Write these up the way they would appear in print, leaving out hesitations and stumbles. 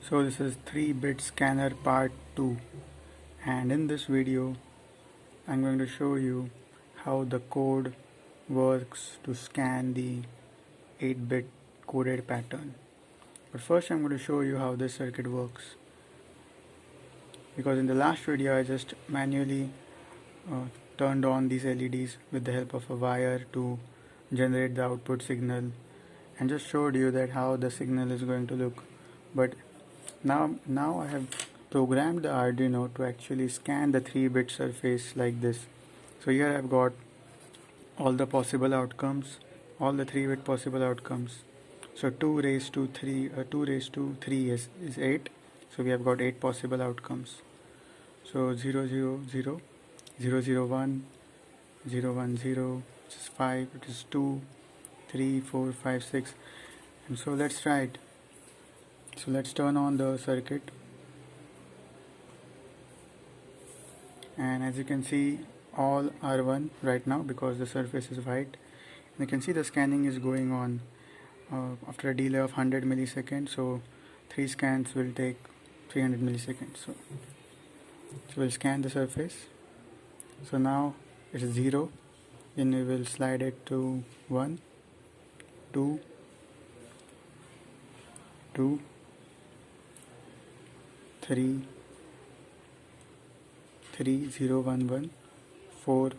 So this is 3-bit scanner part 2, and in this video I'm going to show you how the code works to scan the 8-bit coded pattern. But first I'm going to show you how this circuit works, because in the last video I just manually turned on these LEDs with the help of a wire to generate the output signal and just showed you that how the signal is going to look. But now I have programmed the Arduino to actually scan the 3-bit surface like this. So here I've got all the possible outcomes, all the 3-bit possible outcomes. So 2 raised to 3 is 8. So we have got 8 possible outcomes. So 0 0 0, 0 0 1, 0 1 0, which is 5, it is 2, 3, 4, 5, 6. And so let's try it. So let's turn on the circuit, and as you can see all are 1 right now because the surface is white. And you can see the scanning is going on after a delay of 100 milliseconds, so 3 scans will take 300 milliseconds. So we'll scan the surface. So now it is 0, then we will slide it to 1, 2, 2, 3, 3, 0, 1, 1, 4,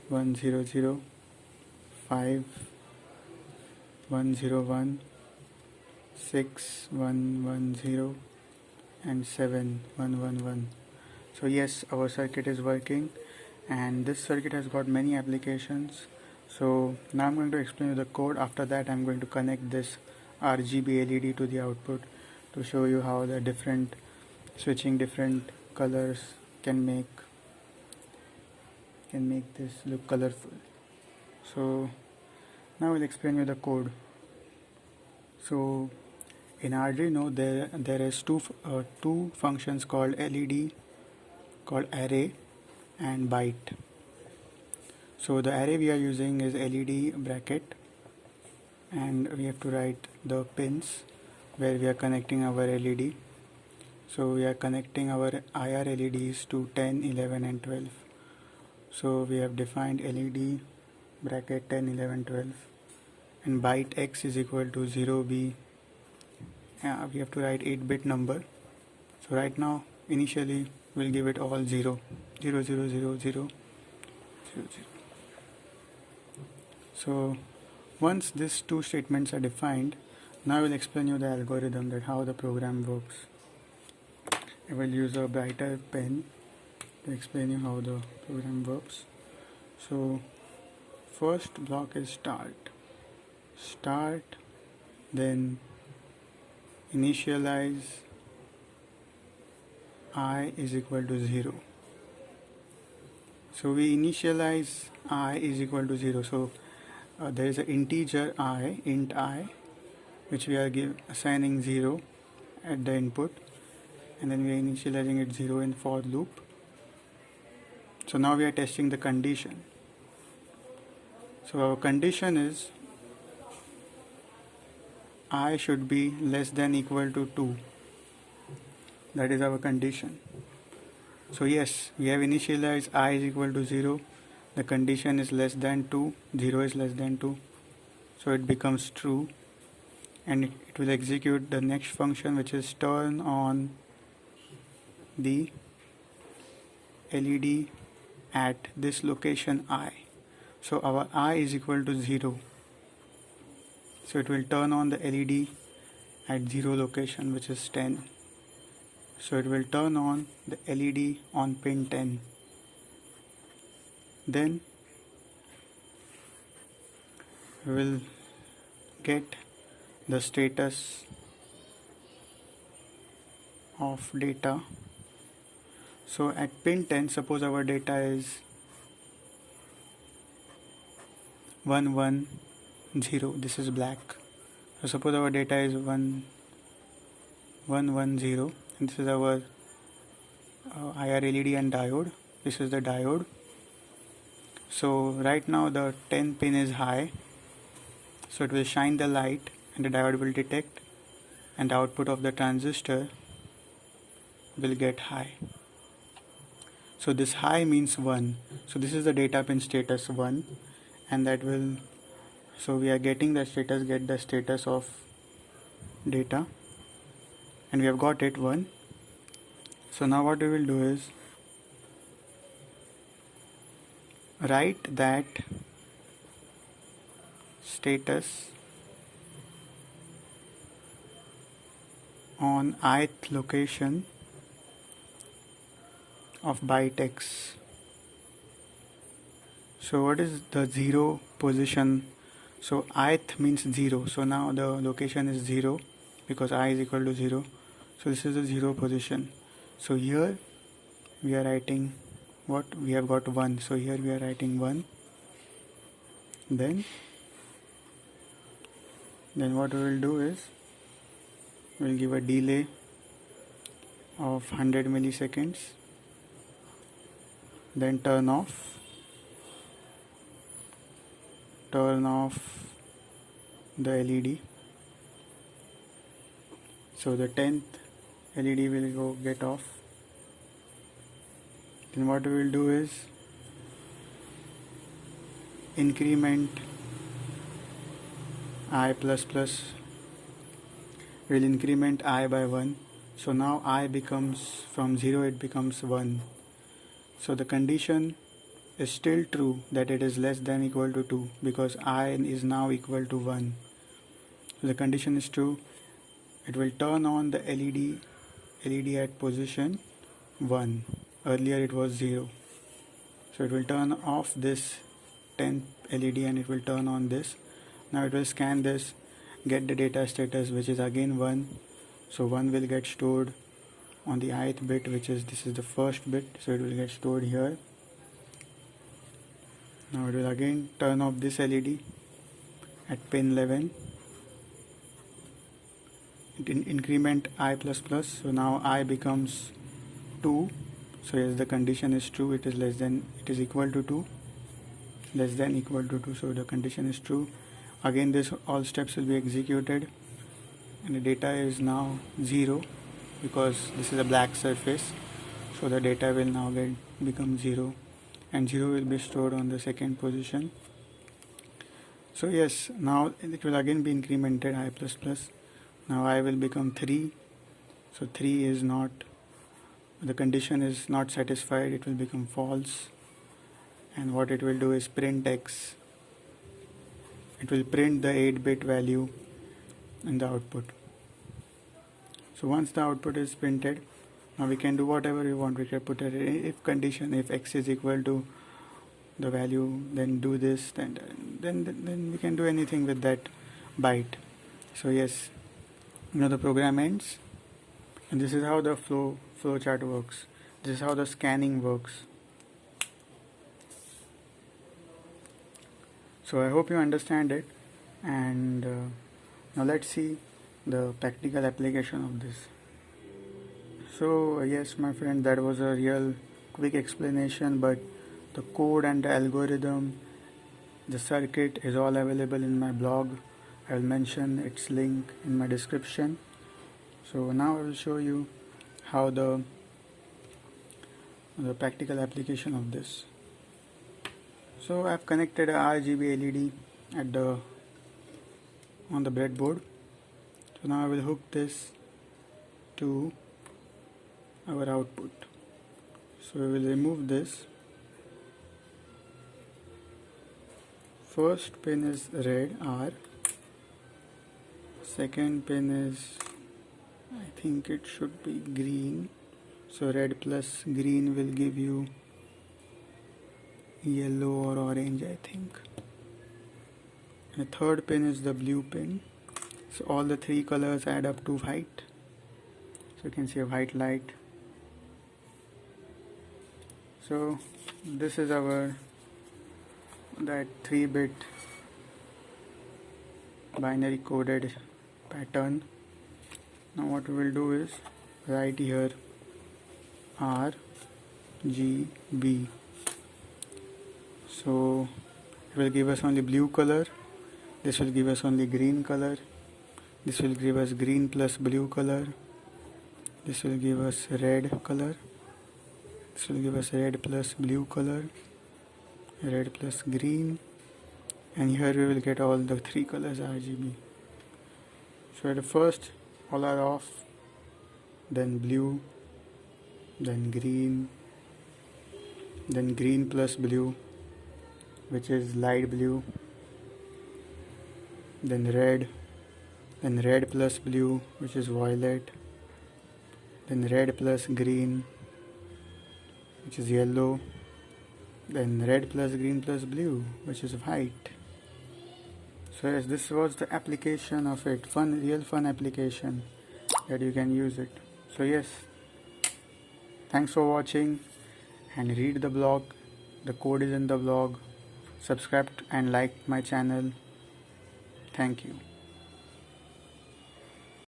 1, 0, 0, 5, 1, 0, 1, 6, 1, 1, 0, and 7, 1, 1, 1. So yes, our circuit is working, and this circuit has got many applications. So now I'm going to explain you the code. After that I'm going to connect this RGB LED to the output to show you how the switching different colors can make this look colorful. So now I'll explain you the code. So in Arduino there is two functions called LED, called array and byte. So the array we are using is LED bracket, and we have to write the pins where we are connecting our LED. So we are connecting our IR LEDs to 10, 11 and 12. So we have defined LED bracket 10, 11, 12, and byte X is equal to 0B. We have to write 8-bit number. So right now initially we'll give it all 0, 0, 0, 0, 0, 0, 0. So once these two statements are defined, now I will explain you the algorithm, that how the program works. I will use a brighter pen to explain you how the program works. So first block is start, then initialize I is equal to 0. So we initialize I is equal to 0. So there is an integer I, int I, which we are assigning 0 at the input, and then we are initializing it 0 in for loop. So now we are testing the condition. So our condition is I should be less than equal to 2. That is our condition. So yes, we have initialized I is equal to 0. The condition is less than 2. 0 is less than 2. So it becomes true. And it will execute the next function, which is turn on the LED at this location I. So our I is equal to 0. So it will turn on the LED at 0 location, which is 10. So it will turn on the LED on pin 10. Then we will get the status of data. So at pin 10, suppose our data is 110. This is black. So suppose our data is 1110, and this is our IR LED and diode. This is the diode. So right now the 10 pin is high, so it will shine the light and the diode will detect and the output of the transistor will get high. So this high means 1. So this is the data pin status 1, and that will, so we are getting the status, get the status of data, and we have got it 1. So now what we will do is write that status on ith location of byte x. So what is the 0 position? So ith means 0. So now the location is 0 because I is equal to 0. So this is the 0 position. So here we are writing what? We have got 1. So here we are writing 1. Then what we will do is we will give a delay of 100 milliseconds. Then turn off the LED. So the 10th LED will get off. Then what we will do is increment I plus plus. We will increment I by 1. So now I becomes, from 0 it becomes 1. So the condition is still true that it is less than equal to 2 because I is now equal to 1. So the condition is true. It will turn on the LED at position 1. Earlier it was 0. So it will turn off this 10th LED and it will turn on this. Now it will scan this, get the data status, which is again 1. So 1 will get stored on the ith bit, which is, this is the first bit, so it will get stored here. Now it will again turn off this LED at pin 11. It increment I plus plus. So now I becomes 2. So yes, the condition is true. It is less than, it is equal to 2. Less than equal to 2. So the condition is true. Again, this all steps will be executed, and the data is now 0 because this is a black surface. So the data will now become 0, and 0 will be stored on the second position. So yes, now it will again be incremented I plus plus. Now I will become 3. So 3 is not, the condition is not satisfied. It will become false, and what it will do is print x. It will print the 8-bit value in the output. So once the output is printed, now we can do whatever we want. We can put an if condition, if x is equal to the value, then do this, then we can do anything with that byte. So yes, the program ends, and this is how the flow chart works. This is how the scanning works. So I hope you understand it, and now let's see the practical application of this. So yes, my friend, that was a real quick explanation, but the code and the algorithm, the circuit is all available in my blog. I will mention its link in my description. So now I will show you how the practical application of this. So I have connected a RGB LED on the breadboard. So now I will hook this to our output. So we will remove this. First pin is red, R. Second pin is, I think it should be green. So red plus green will give you yellow or orange, I think. And the third pin is the blue pin. So all the three colors add up to white. So you can see a white light. So this is our that 3-bit binary coded pattern. Now what we will do is write here RGB. So it will give us only blue color. This will give us only green color. This will give us green plus blue color. This will give us red color. This will give us red plus blue color, red plus green, and here we will get all the three colors RGB. So at first all are off, then blue, then green plus blue, which is light blue, then red plus blue, which is violet, then red plus green, which is yellow, then red plus green plus blue, which is white. So yes, this was the application of it, real fun application that you can use it. So yes, thanks for watching, and read the blog. The code is in the blog. Subscribe and like my channel. Thank you.